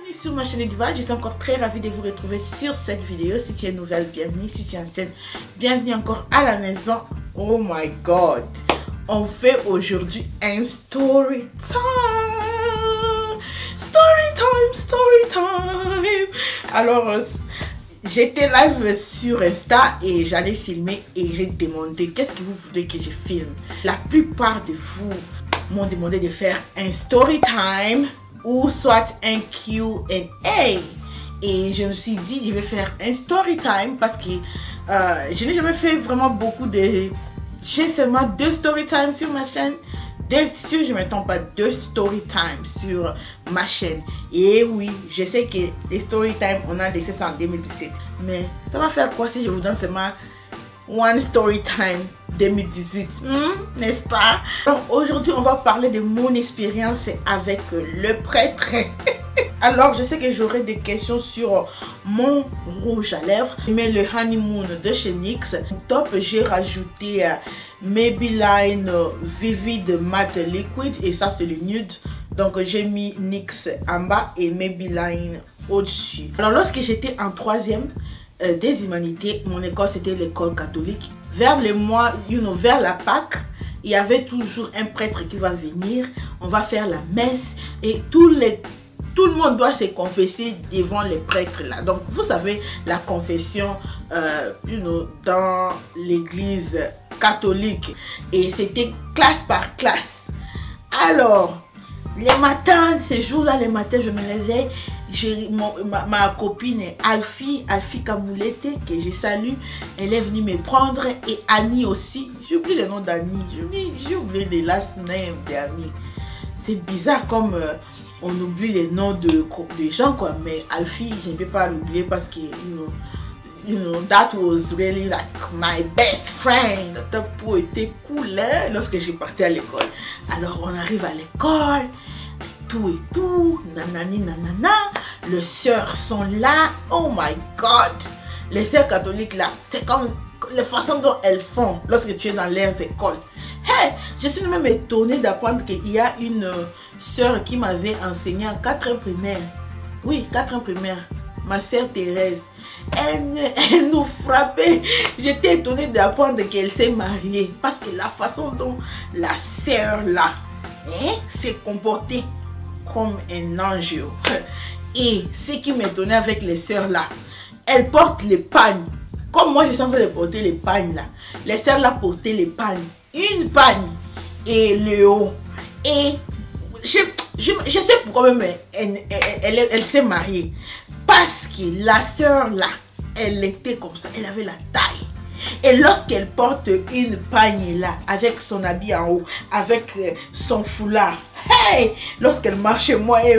Bienvenue sur ma chaîne Ediva, je suis encore très ravie de vous retrouver sur cette vidéo. Si tu es nouvelle, bienvenue. Si tu es ancienne, bienvenue encore à la maison. Oh my god, on fait aujourd'hui un story time. Story time. Alors, j'étais live sur Insta et j'allais filmer et j'ai demandé qu'est-ce que vous voulez que je filme. La plupart de vous m'ont demandé de faire un story time ou soit un Q&A et je me suis dit je vais faire un story time parce que je n'ai jamais fait vraiment beaucoup de... J'ai seulement 2 story time sur ma chaîne. Si je ne me trompe pas, 2 story time sur ma chaîne. Et oui, je sais que les story time on a laissé ça en 2017, mais ça va faire quoi si je vous donne seulement one story time 2018, n'est-ce pas? Alors aujourd'hui on va parler de mon expérience avec le prêtre. Alors je sais que j'aurai des questions sur mon rouge à lèvres, mais le honeymoon de chez NYX. Top, j'ai rajouté Maybelline Vivid Matte Liquid et ça c'est le nude. Donc j'ai mis NYX en bas et Maybelline au-dessus. Alors lorsque j'étais en 3e des humanités, mon école c'était l'école catholique. Vers le mois, vers la Pâque, il y avait toujours un prêtre qui va venir. On va faire la messe et tout le monde doit se confesser devant les prêtres là. Donc vous savez la confession dans l'église catholique et c'était classe par classe. Alors les matins, ces jours-là, les matins, je me réveille. J'ai ma copine Alfie Kamoulete, que je salue, elle est venue me prendre, et Annie aussi. J'ai oublié le nom d'Annie, j'ai oublié les last name d'Annie. C'est bizarre comme on oublie les noms de gens quoi, mais Alfie, je ne peux pas l'oublier parce que that was really like my best friend. Notre peau était cool hein, lorsque j'ai parti à l'école. Alors on arrive à l'école, tout et tout, nanani nanana, les sœurs sont là. Oh my god, les sœurs catholiques là, c'est comme la façon dont elles font lorsque tu es dans leurs écoles. Hey, je suis même étonnée d'apprendre qu'il y a une sœur qui m'avait enseigné en 4e primaire. Oui, 4e primaire, ma sœur Thérèse. Elle nous frappait. J'étais étonnée d'apprendre qu'elle s'est mariée parce que la façon dont la sœur là s'est comportée comme un ange. Et ce qui m'étonnait avec les sœurs là, elles portent les pagnes. Comme moi je suis en train de porter les pagnes là. Les sœurs là portaient les pagnes. Une pagne et le haut. Et je sais pourquoi même elle s'est mariée. Parce que la sœur là, elle était comme ça, elle avait la taille. Et lorsqu'elle porte une pagne là, avec son habit en haut, avec son foulard, hey, lorsqu'elle marche, moi et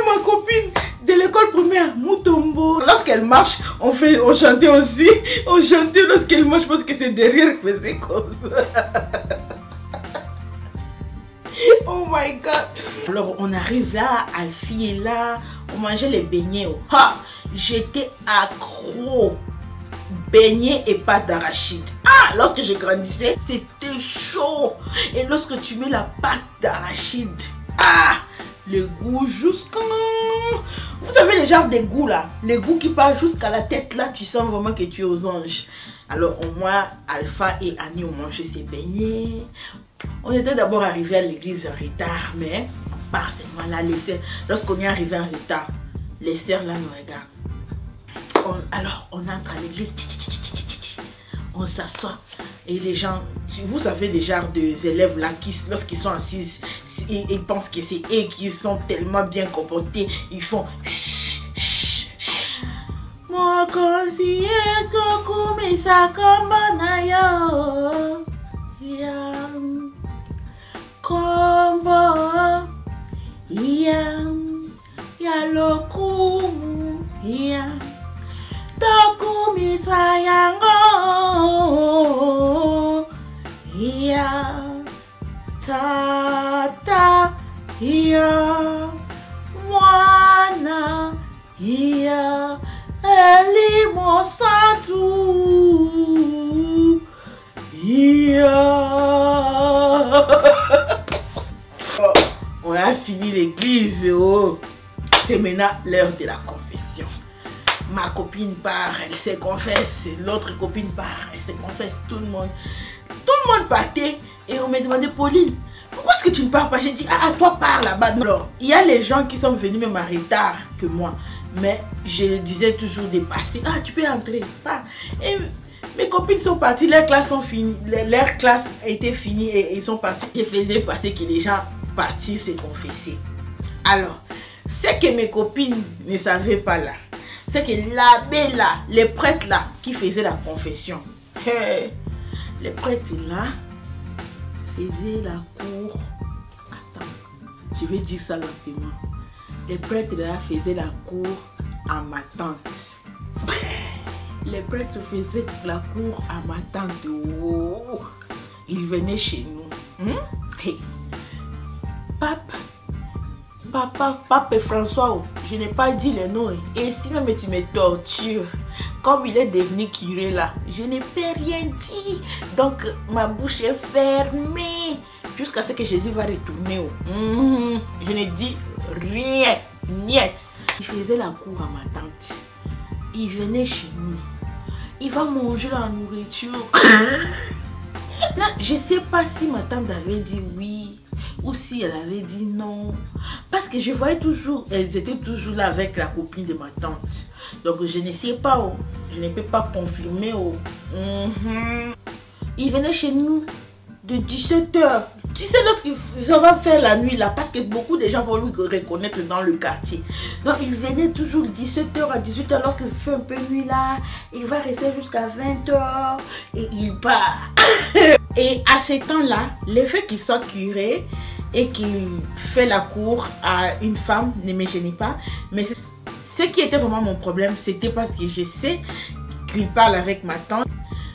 ma copine de l'école primaire, Moutombo, lorsqu'elle marche, on chantait aussi, on chantait lorsqu'elle marche parce que c'est derrière qu'elle faisait comme ça. Oh my god. Alors on arrive là, Alfie est là, on mangeait les beignets. J'étais accro. Beignets et pâte d'arachide. Lorsque je grandissais, c'était chaud. Et lorsque tu mets la pâte d'arachide, le goût jusqu'à... Vous savez le genre de goût là, le goût qui part jusqu'à la tête là, tu sens vraiment que tu es aux anges. Alors au moins, Alpha et Annie ont mangé ces beignets. On était d'abord arrivé à l'église en retard, mais par seulement là, les sœurs, lorsqu'on est arrivé en retard, les sœurs là nous regardent. Alors on entre à l'église, on s'assoit et les gens, vous savez les genres des élèves là qui lorsqu'ils sont assis, ils pensent que c'est eux qui sont tellement bien comportés, ils font moi conseiller que ça comme banayo combo ya lokumu ya tokumi sayango ya tata ya mwana ya elimo satu ya a fini l'église. Oh. C'est maintenant l'heure de la confession. Ma copine part, elle se confesse. L'autre copine part, elle se confesse. Tout le monde partait. Et on m'a demandé, Pauline, pourquoi est-ce que tu ne pars pas? J'ai dit, ah, toi pars là-bas. Alors, il y a les gens qui sont venus même en retard que moi. Mais je disais toujours de passer. Ah, tu peux entrer, pas. Et mes copines sont parties, leurs classes sont finies. Leur classe était finie et ils sont partis. Je faisais passer que les gens partis se confesser. Alors, ce que mes copines ne savaient pas là, c'est que l'abbé là, les prêtres là, qui faisaient la confession, les prêtres là faisaient la cour. Attends, je vais dire ça lentement. Les prêtres là faisaient la cour à ma tante. Les prêtres faisaient la cour à ma tante. Oh, ils venaient chez nous. Hey. Pape François, je n'ai pas dit les noms. Et si même tu me tortures, comme il est devenu curé là, je n'ai pas rien dit. Donc ma bouche est fermée jusqu'à ce que Jésus va retourner. Je n'ai dit rien, niet. Il faisait la cour à ma tante. Il venait chez nous. Il va manger la nourriture. Non, je ne sais pas si ma tante avait dit oui ou si elle avait dit non. Parce que je voyais toujours, elles étaient toujours là avec la copine de ma tante. Donc je ne sais pas, oh, je ne peux pas confirmer. Oh. Il venait chez nous de 17 h. Tu sais, lorsqu'il va faire la nuit là, parce que beaucoup de gens vont lui reconnaître dans le quartier. Donc il venait toujours de 17 h à 18 h lorsqu'il fait un peu nuit là. Il va rester jusqu'à 20 h et il part. Et à ce temps-là, le fait qu'il soit curé et qu'il fait la cour à une femme ne me gênait pas. Mais ce qui était vraiment mon problème, c'était parce que je sais qu'il parle avec ma tante.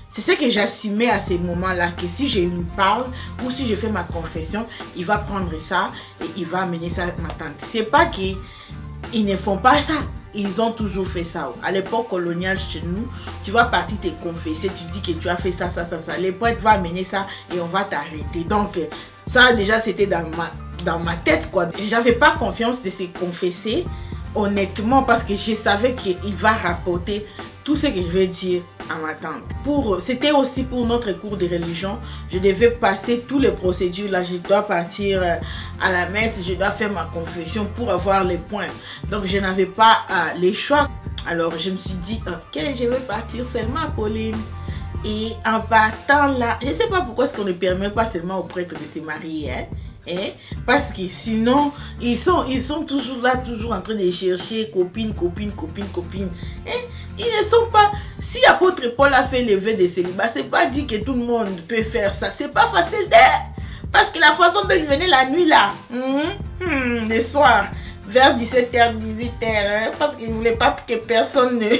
C'est ce que j'assumais à ce moment-là, que si je lui parle ou si je fais ma confession, il va prendre ça et il va amener ça à ma tante. C'est pas qu'ils ne font pas ça. Ils ont toujours fait ça. À l'époque coloniale chez nous, tu vas partir te confesser, tu dis que tu as fait ça. Les prêtres vont amener ça et on va t'arrêter. Donc ça déjà c'était dans ma tête quoi. J'avais pas confiance de se confesser honnêtement parce que je savais qu'il va rapporter tout ce que je vais dire à ma tante. C'était aussi pour notre cours de religion. Je devais passer toutes les procédures là. Je dois partir à la messe. Je dois faire ma confession pour avoir les points. Donc je n'avais pas les choix. Alors je me suis dit ok, je vais partir seulement à Pauline. Et en partant là, je ne sais pas pourquoi est-ce qu'on ne permet pas seulement aux prêtres de se marier. Parce que sinon ils sont toujours là, toujours en train de chercher copine. Ils ne sont pas. Si apôtre Paul a fait le vœu de célibat, c'est pas dit que tout le monde peut faire ça. C'est pas facile parce que la façon dont il venait la nuit là, le soir, vers 17 h, 18 h, parce qu'il ne voulait pas que personne ne... Et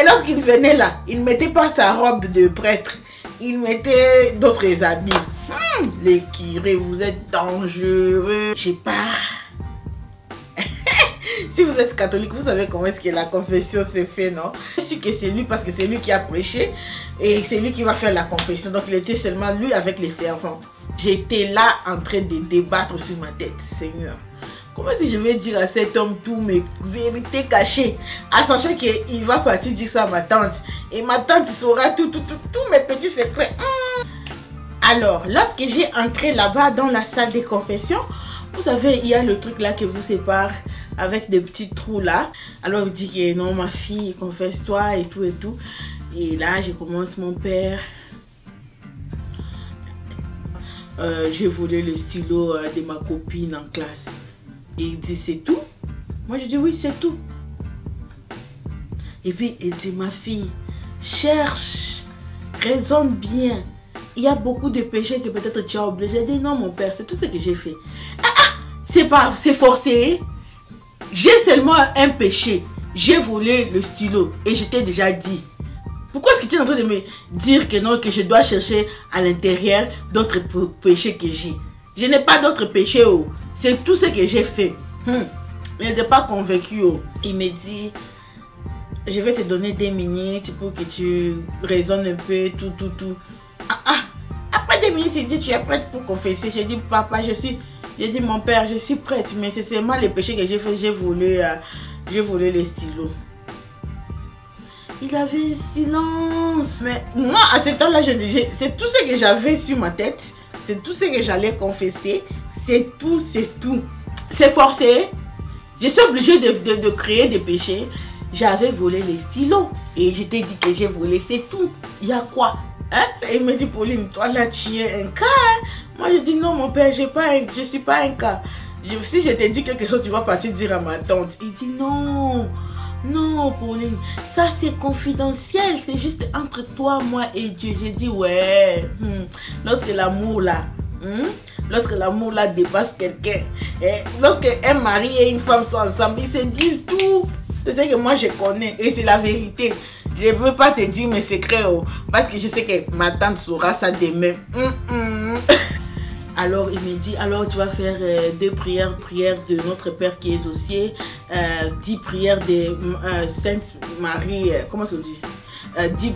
lorsqu'il venait là, il ne mettait pas sa robe de prêtre. Il mettait d'autres habits. Les curés, vous êtes dangereux. Je pars. Si vous êtes catholique, vous savez comment est-ce que la confession se fait, non? Je sais que c'est lui parce que c'est lui qui a prêché et c'est lui qui va faire la confession. Donc il était seulement lui avec les servants. J'étais là en train de débattre sur ma tête. Seigneur, comment est-ce que je vais dire à cet homme toutes mes vérités cachées, en sachant qu'il va partir dire ça à ma tante. Et ma tante saura tous mes petits secrets. Alors, lorsque j'ai entré là-bas dans la salle de confession, vous savez, il y a le truc là qui vous sépare avec des petits trous là. Alors, il dit que non, ma fille, confesse-toi et tout et tout. Et là, je commence mon père. J'ai volé le stylo de ma copine en classe. Et il dit, c'est tout? Moi, je dis, oui, c'est tout. Et puis, il dit, ma fille, cherche, raisonne bien. Il y a beaucoup de péchés que peut-être tu as oublié. J'ai dit, non, mon père, c'est tout ce que j'ai fait. C'est forcé. J'ai seulement un péché. J'ai volé le stylo. Et je t'ai déjà dit. Pourquoi est-ce que tu es en train de me dire que non, que je dois chercher à l'intérieur d'autres péchés que j'ai? Je n'ai pas d'autres péchés. Oh. C'est tout ce que j'ai fait. Mais il n'était pas convaincu. Oh. Il me dit, je vais te donner 2 minutes pour que tu raisonnes un peu, tout. Après 2 minutes, il dit, tu es prête pour confesser. J'ai dit, papa, je suis J'ai dit, mon père, je suis prête, mais c'est seulement les péchés que j'ai fait, j'ai volé les stylos. Il avait un silence. Mais moi, à ce temps-là, c'est tout ce que j'avais sur ma tête. C'est tout ce que j'allais confesser. C'est tout, c'est tout. C'est forcé. Je suis obligée de créer des péchés. J'avais volé les stylos. Et je t'ai dit que j'ai volé, c'est tout. Il y a quoi? Hein? Et il me dit, Pauline, toi là, tu es un cas. Hein? Moi, je dis, non, mon père, je ne suis pas un cas. Si je te dis quelque chose, tu vas partir dire à ma tante. Il dit, non. Non, Pauline, ça c'est confidentiel, c'est juste entre toi, moi et Dieu. J'ai dit, ouais, lorsque l'amour là, dépasse quelqu'un, lorsque un mari et une femme sont ensemble, ils se disent tout. C'est ce que moi je connais et c'est la vérité. Je ne veux pas te dire mes secrets, parce que je sais que ma tante saura ça demain. Alors il me dit, alors tu vas faire 2 prières de notre Père qui est aux cieux, 10 prières de Sainte Marie, comment ça dit,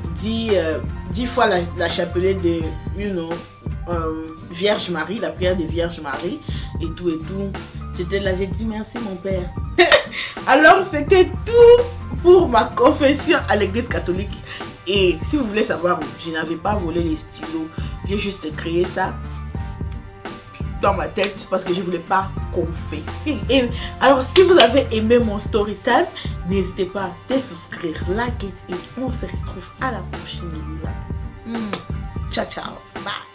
10 fois la chapelet de Vierge Marie, la prière de Vierge Marie, et tout et tout. J'étais là, j'ai dit merci mon père. Alors c'était tout pour ma confession à l'église catholique. Et si vous voulez savoir, je n'avais pas volé les stylos, j'ai juste créé ça dans ma tête parce que je voulais pas confesser. Et alors si vous avez aimé mon story time, n'hésitez pas à te souscrire, like it, et on se retrouve à la prochaine vidéo. Ciao ciao, bye.